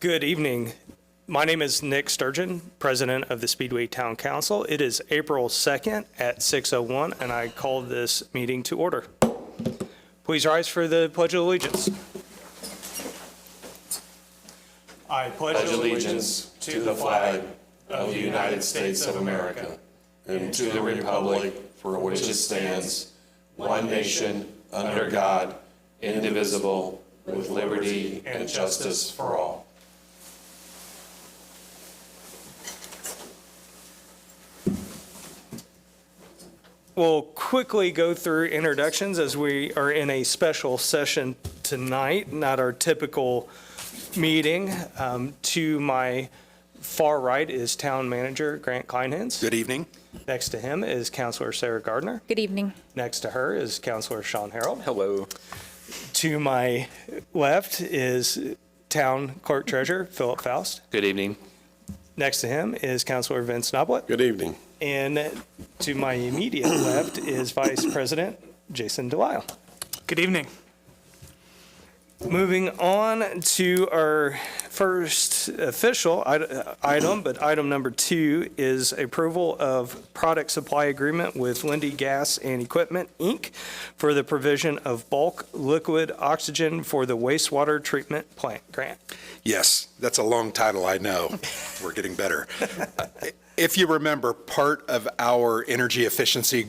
Good evening. My name is Nick Sturgeon, President of the Speedway Town Council. It is April 2nd at 6:01, and I call this meeting to order. Please rise for the Pledge of Allegiance. I pledge allegiance to the flag of the United States of America and to the republic for which it stands, one nation, under God, indivisible, with liberty and justice for all. We'll quickly go through introductions as we are in a special session tonight, not our typical meeting. To my far right is Town Manager Grant Kleinhans. Good evening. Next to him is Councilor Sarah Gardner. Good evening. Next to her is Councilor Sean Harold. Hello. To my left is Town Clerk Treasurer Philip Faust. Good evening. Next to him is Councilor Vince Noblett. Good evening. And to my immediate left is Vice President Jason Delisle. Good evening. Moving on to our first official item, but item number 2 is approval of product supply agreement with Lindy Gas and Equipment, Inc. for the provision of bulk liquid oxygen for the wastewater treatment plant grant. Yes, that's a long title, I know. We're getting better. If you remember, part of our energy efficiency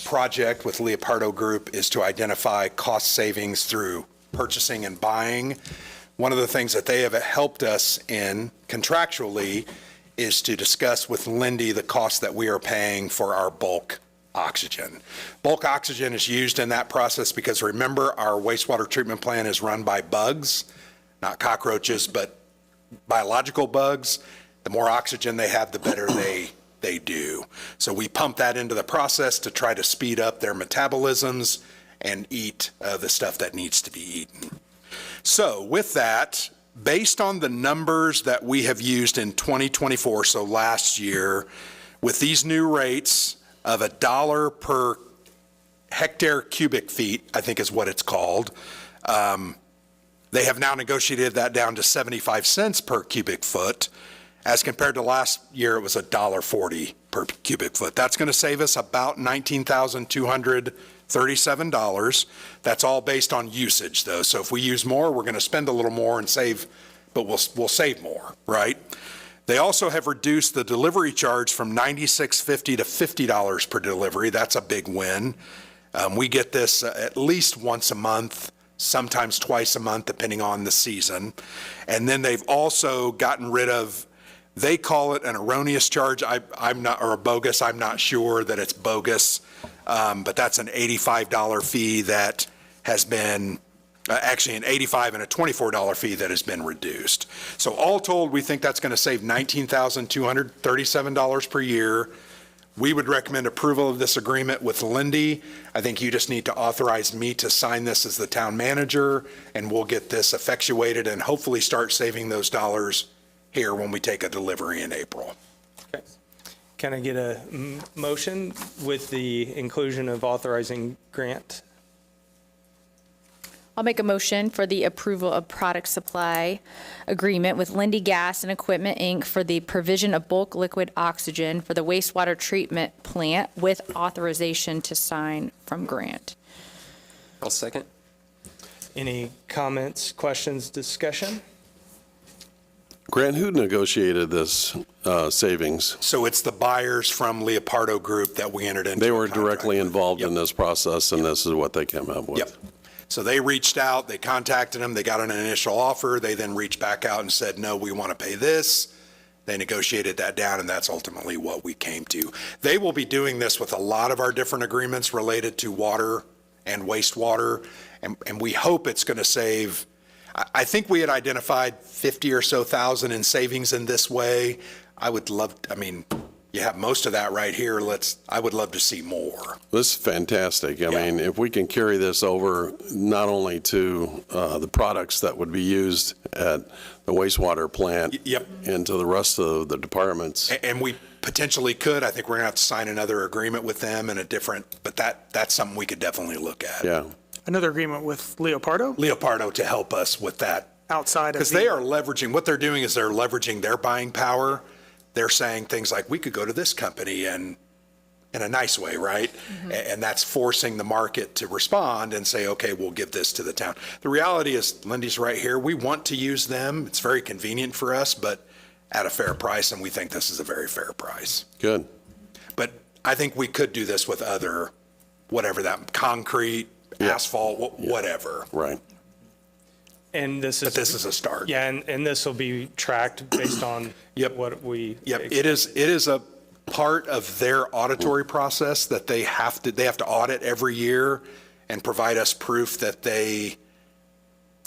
project with Leopardo Group is to identify cost savings through purchasing and buying. One of the things that they have helped us in contractually is to discuss with Lindy the cost that we are paying for our bulk oxygen. Bulk oxygen is used in that process because, remember, our wastewater treatment plant is run by bugs, not cockroaches, but biological bugs. The more oxygen they have, the better they do. So we pump that into the process to try to speed up their metabolisms and eat the stuff that needs to be eaten. So with that, based on the numbers that we have used in 2024, so last year, with these new rates of $1 per hectare cubic feet, I think is what it's called, they have now negotiated that down to 75 cents per cubic foot. As compared to last year, it was $1.40 per cubic foot. That's going to save us about $19,237. That's all based on usage, though. So if we use more, we're going to spend a little more and save, but we'll save more, right? They also have reduced the delivery charge from $96.50 to $50 per delivery. That's a big win. We get this at least once a month, sometimes twice a month, depending on the season. And then they've also gotten rid of, they call it an erroneous charge. I'm not, or a bogus. I'm not sure that it's bogus, but that's an $85 fee that has been, actually an $85 and a $24 fee that has been reduced. So all told, we think that's going to save $19,237 per year. We would recommend approval of this agreement with Lindy. I think you just need to authorize me to sign this as the town manager, and we'll get this effectuated and hopefully start saving those dollars here when we take a delivery in April. Okay. Can I get a motion with the inclusion of authorizing grant? I'll make a motion for the approval of product supply agreement with Lindy Gas and Equipment, Inc. for the provision of bulk liquid oxygen for the wastewater treatment plant with authorization to sign from grant. I'll second. Any comments, questions, discussion? Grant, who negotiated this savings? So it's the buyers from Leopardo Group that we entered into. They were a contract directly with. involved Yep. in this process, and this is what they came up with. Yep. So they reached out, they contacted them, they got an initial offer, they then reached back out and said, no, we want to pay this. They negotiated that down, and that's ultimately what we came to. They will be doing this with a lot of our different agreements related to water and wastewater, and we hope it's going to save, I think we had identified 50 or so thousand in savings in this way. I would love, I mean, you have most of that right here. I would love to see more. This is fantastic. I Yeah. mean, if we can carry this over not only to the products that would be used at the wastewater plant Yep. and to the rest of the departments. And we potentially could. I think we're going to have to sign another agreement with them and a different, but that's something we could definitely look at. Yeah. Another agreement with Leopardo? Leopardo to help us with that outside of Because they are leveraging, what they're doing is they're leveraging their buying power. They're saying things like, we could go to this company and, in a nice way, right? And that's forcing the market to respond and say, okay, we'll give this to the town. The reality is, Lindy's right here. We want to use them. It's very convenient for us, but at a fair price, and we think this is a very fair price. Good. But I think we could do this with other, whatever that, concrete, asphalt, whatever. Right. And this is. But this is a start. Yeah, and this will be tracked based on Yep. what we. Yep, it is a part of their auditory process that they have to audit every year and provide us proof that the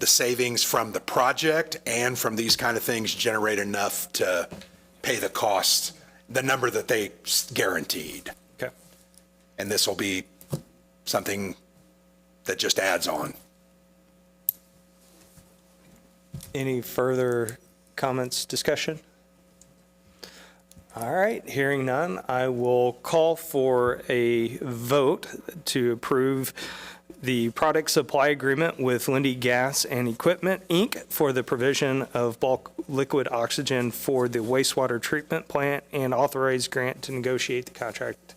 savings from the project and from these kind of things generate enough to pay the cost, the number that they guaranteed. Okay. And this will be something that just adds on. Any further comments, discussion? All right, hearing none, I will call for a vote to approve the product supply agreement with Lindy Gas and Equipment, Inc. for the provision of bulk liquid oxygen for the wastewater treatment plant and authorize grant to negotiate the contract.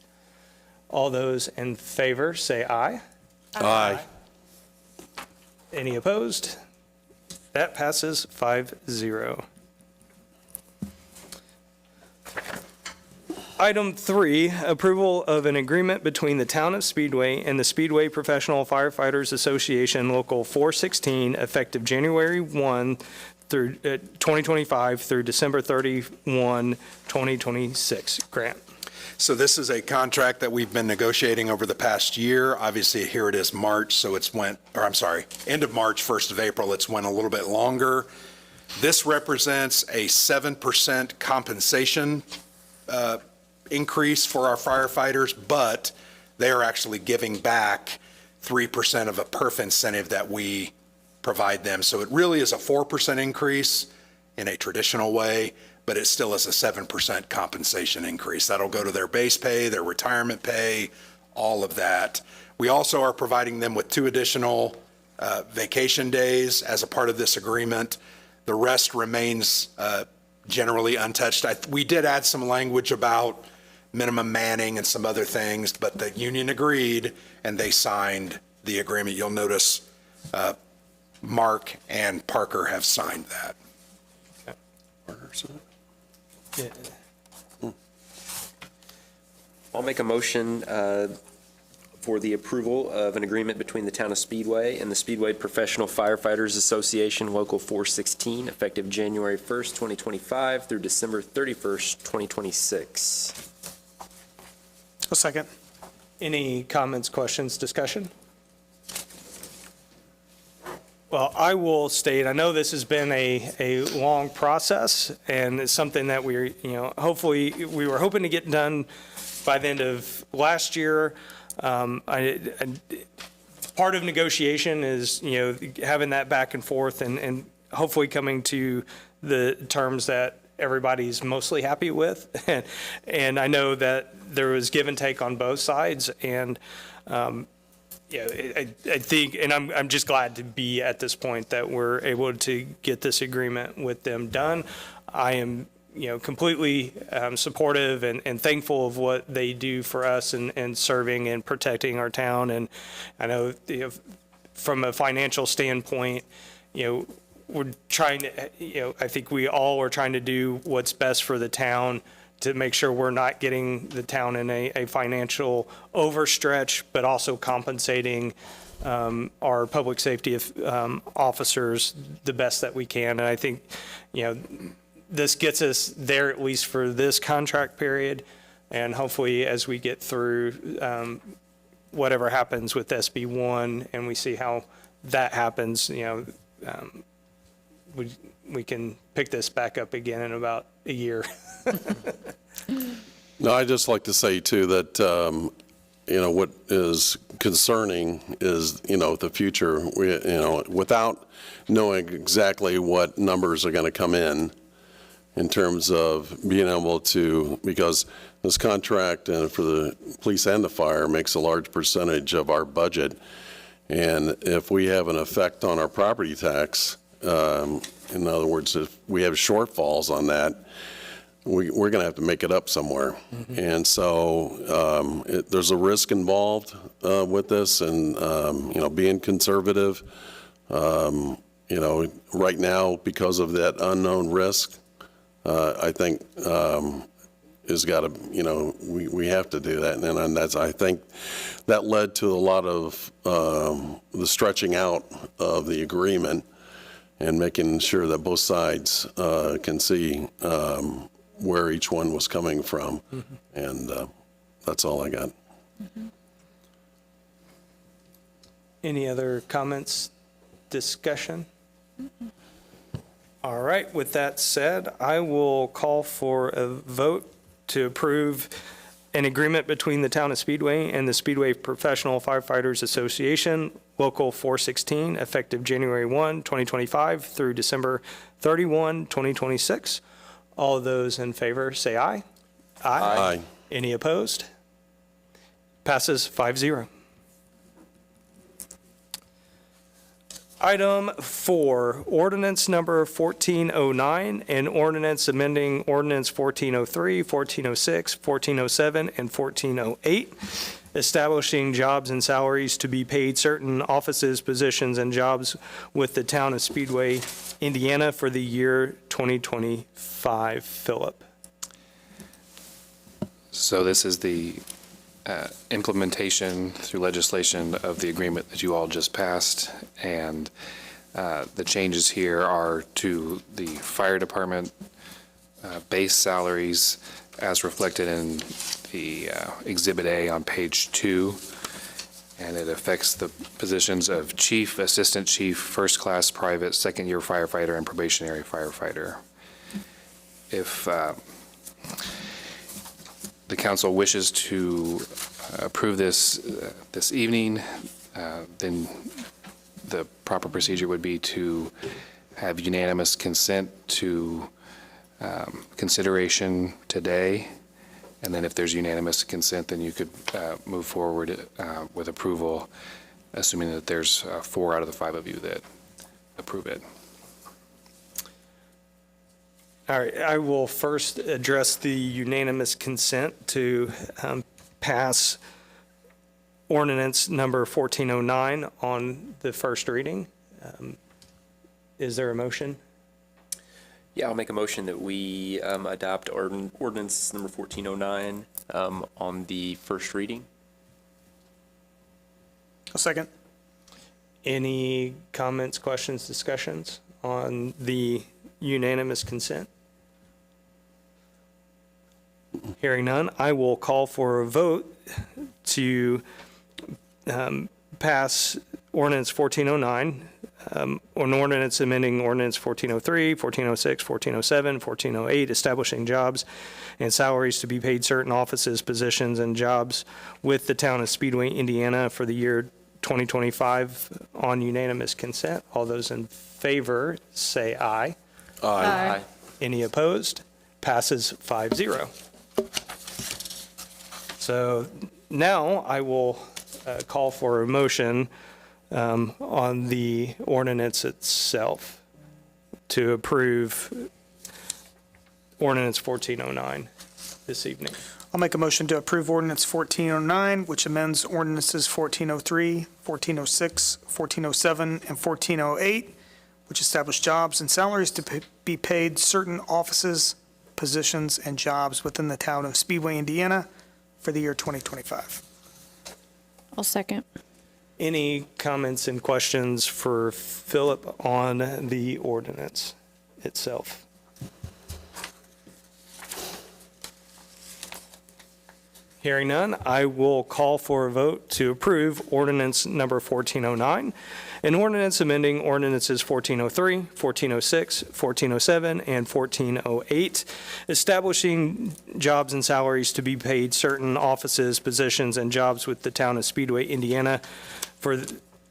All those in favor, say aye. Aye. Any opposed? That passes 5-0. Item 3, approval of an agreement between the Town of Speedway and the Speedway Professional Firefighters Association Local 416 effective January 1 through 2025 through December 31, 2026. Grant. So this is a contract that we've been negotiating over the past year. Obviously, here it is March, so end of March, 1st of April, it's went a little bit longer. This represents a 7% compensation increase for our firefighters, but they are actually giving back 3% of a perf incentive that we provide them. So it really is a 4% increase in a traditional way, but it still is a 7% compensation increase. That'll go to their base pay, their retirement pay, all of that. We also are providing them with 2 additional vacation days as a part of this agreement. The rest remains generally untouched. We did add some language about minimum manning and some other things, but the union agreed and they signed the agreement. You'll notice Mark and Parker have signed that. I'll make a motion for the approval of an agreement between the Town of Speedway and the Speedway Professional Firefighters Association Local 416, effective January 1st, 2025 through December 31st, 2026. A second. Any comments, questions, discussion? Well, I will state, I know this has been a long process, and it's something that we're, hopefully, we were hoping to get done by the end of last year. Part of negotiation is, having that back and forth and hopefully coming to the terms that everybody's mostly happy with. And I know that there was give and take on both sides, and I think, and I'm just glad to be at this point that we're able to get this agreement with them done. I am, completely supportive and thankful of what they do for us and serving and protecting our town. And I know, from a financial standpoint, we're trying to, I think we all are trying to do what's best for the town to make sure we're not getting the town in a financial overstretch, but also compensating our public safety officers the best that we can. And I think, this gets us there at least for this contract period. And hopefully as we get through whatever happens with SB1 and we see how that happens, we can pick this back up again in about a year. No, I'd just like to say too that, what is concerning is, the future, without knowing exactly what numbers are going to come in terms of being able to, because this contract for the police and the fire makes a large percentage of our budget. And if we have an effect on our property tax, In other words, if we have shortfalls on that, we're going to have to make it up somewhere. And so there's a risk involved with this, and, being conservative, right now, because of that unknown risk, I think has got to, we have to do that. And that's, I think that led to a lot of the stretching out of the agreement and making sure that both sides can see where each one was coming from. And that's all I got. Any other comments, discussion? All right, with that said, I will call for a vote to approve an agreement between the Town of Speedway and the Speedway Professional Firefighters Association, Local 416, effective January 1, 2025 through December 31, 2026. All of those in favor, say aye. Aye. Any opposed? Passes 5-0. Item 4, ordinance number 1409, and ordinance amending ordinance 1403, 1406, 1407, and 1408, establishing jobs and salaries to be paid certain offices, positions, and jobs with the Town of Speedway, Indiana for the year 2025. Philip. So this is the implementation through legislation of the agreement that you all just passed. And the changes here are to the fire department base salaries as reflected in the Exhibit A on page 2. And it affects the positions of chief, assistant chief, first class private, second year firefighter, and probationary firefighter. If the council wishes to approve this this evening, then the proper procedure would be to have unanimous consent to consideration today. And then if there's unanimous consent, then you could move forward with approval, assuming that there's 4 out of the 5 of you that approve it. All right, I will first address the unanimous consent to pass ordinance number 1409 on the first reading. Is there a motion? Yeah, I'll make a motion that we adopt ordinance number 1409 on the first reading. A second. Any comments, questions, discussions on the unanimous consent? Hearing none, I will call for a vote to pass ordinance 1409, an ordinance amending ordinance 1403, 1406, 1407, 1408, establishing jobs and salaries to be paid certain offices, positions, and jobs with the Town of Speedway, Indiana for the year 2025 on unanimous consent. All those in favor say aye. Aye. Any opposed? Passes 5-0. So now I will call for a motion on the ordinance itself to approve ordinance 1409 this evening. I'll make a motion to approve ordinance 1409, which amends ordinances 1403, 1406, 1407, and 1408, which establish jobs and salaries to be paid certain offices, positions, and jobs within the Town of Speedway, Indiana for the year 2025. I'll second. Any comments and questions for Philip on the ordinance itself? Hearing none, I will call for a vote to approve ordinance number 1409, an ordinance amending ordinances 1403, 1406, 1407, and 1408, establishing jobs and salaries to be paid certain offices, positions, and jobs with the Town of Speedway, Indiana for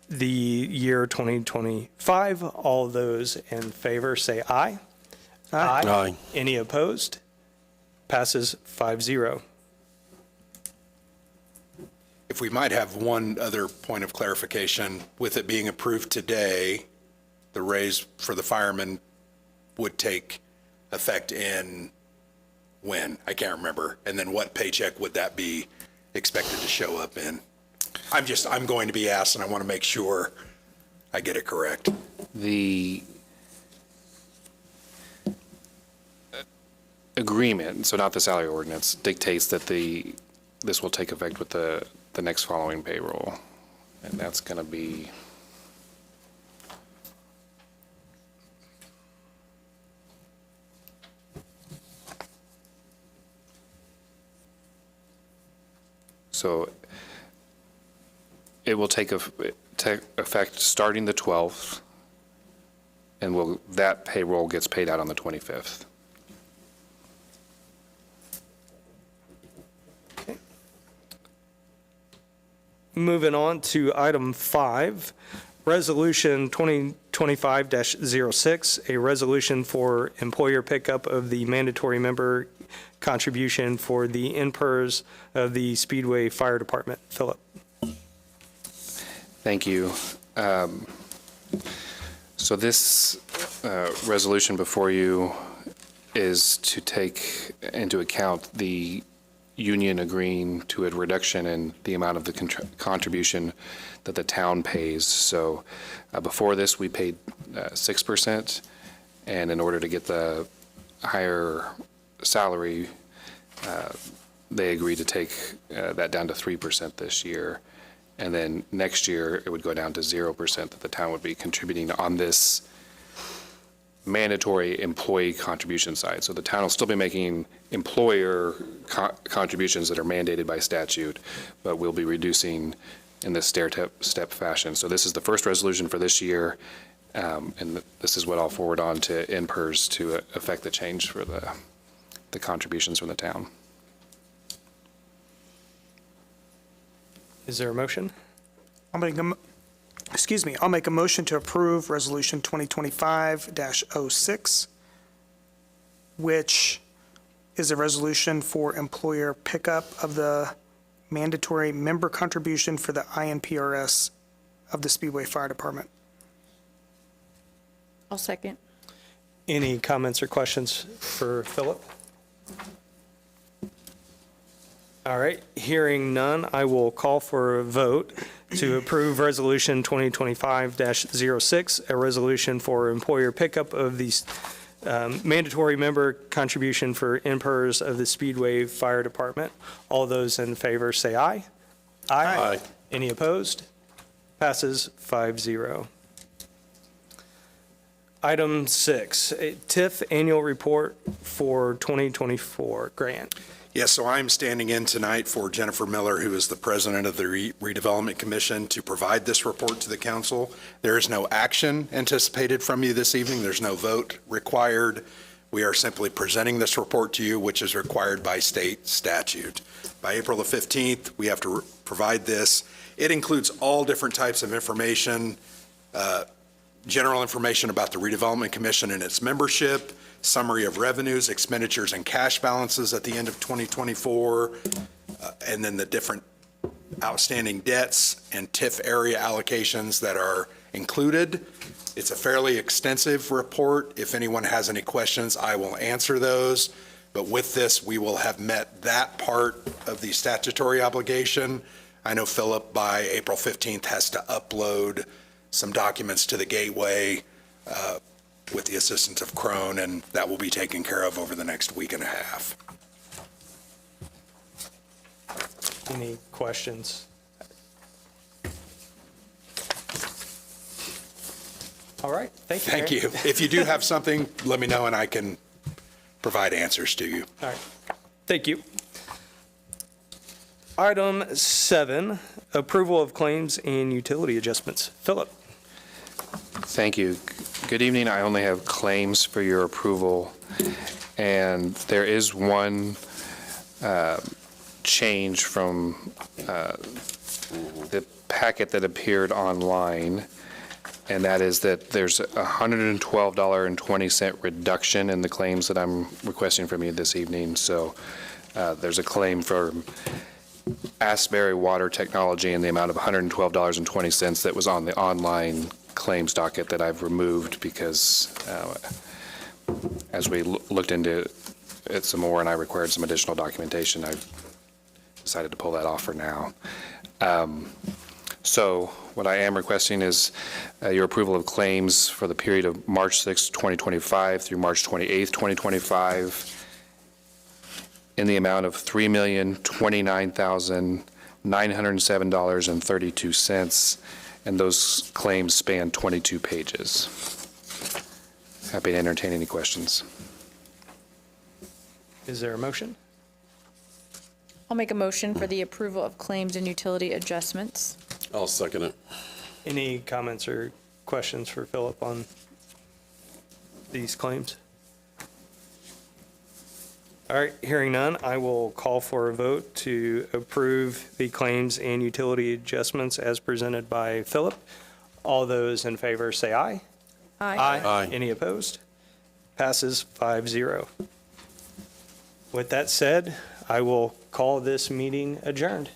the year 2025. All those in favor say aye. Aye. Any opposed? Passes 5-0. If we might have one other point of clarification, with it being approved today, the raise for the firemen would take effect in when? I can't remember. And then what paycheck would that be expected to show up in? I'm going to be asked, and I want to make sure I get it correct. The agreement, so not the salary ordinance, dictates that this will take effect with the next following payroll. And that's going to be, so it will take effect starting the 12th, and that payroll gets paid out on the 25th. Moving on to item 5, Resolution 2025-06, a resolution for employer pickup of the mandatory member contribution for the INPERS of the Speedway Fire Department. Philip. Thank you. So this resolution before you is to take into account the union agreeing to a reduction in the amount of the contribution that the town pays. So before this, we paid 6%, and in order to get the higher salary, they agreed to take that down to 3% this year. And then next year, it would go down to 0% that the town would be contributing on this mandatory employee contribution side. So the town will still be making employer contributions that are mandated by statute, but we'll be reducing in this stair-step fashion. So this is the first resolution for this year, and this is what I'll forward on to INPERS to affect the change for the contributions from the town. Is there a motion? I'll make a motion to approve Resolution 2025-06, which is a resolution for employer pickup of the mandatory member contribution for the INPRS of the Speedway Fire Department. I'll second. Any comments or questions for Philip? All right, hearing none, I will call for a vote to approve Resolution 2025-06, a resolution for employer pickup of the mandatory member contribution for INPERS of the Speedway Fire Department. All those in favor say aye. Aye. Any opposed? Passes 5-0. Item 6, TIF Annual Report for 2024. Grant. Yes, so I'm standing in tonight for Jennifer Miller, who is the president of the Redevelopment Commission, to provide this report to the council. There is no action anticipated from you this evening. There's no vote required. We are simply presenting this report to you, which is required by state statute. By April the 15th, we have to provide this. It includes all different types of information, general information about the Redevelopment Commission and its membership, summary of revenues, expenditures, and cash balances at the end of 2024, and then the different outstanding debts and TIF area allocations that are included. It's a fairly extensive report. If anyone has any questions, I will answer those. But with this, we will have met that part of the statutory obligation. I know Philip, by April 15th, has to upload some documents to the gateway with the assistance of Crone, and that will be taken care of over the next week and a half. Any questions? All right, thank you. Thank you. If you do have something, let me know and I can provide answers to you. All right, thank you. Item 7, approval of claims and utility adjustments. Philip. Thank you. Good evening. I only have claims for your approval, and there is one change from the packet that appeared online, and that is that there's a $112.20 reduction in the claims that I'm requesting from you this evening. So there's a claim for Asbury Water Technology in the amount of $112.20 that was on the online claims docket that I've removed because as we looked into it some more and I required some additional documentation, I've decided to pull that off for now. So what I am requesting is your approval of claims for the period of March 6, 2025 through March 28, 2025 in the amount of $3,029,907.32, and those claims span 22 pages. Happy to entertain any questions. Is there a motion? I'll make a motion for the approval of claims and utility adjustments. I'll second it. Any comments or questions for Philip on these claims? All right, hearing none, I will call for a vote to approve the claims and utility adjustments as presented by Philip. All those in favor say aye. Aye. Any opposed? Passes 5-0. With that said, I will call this meeting adjourned.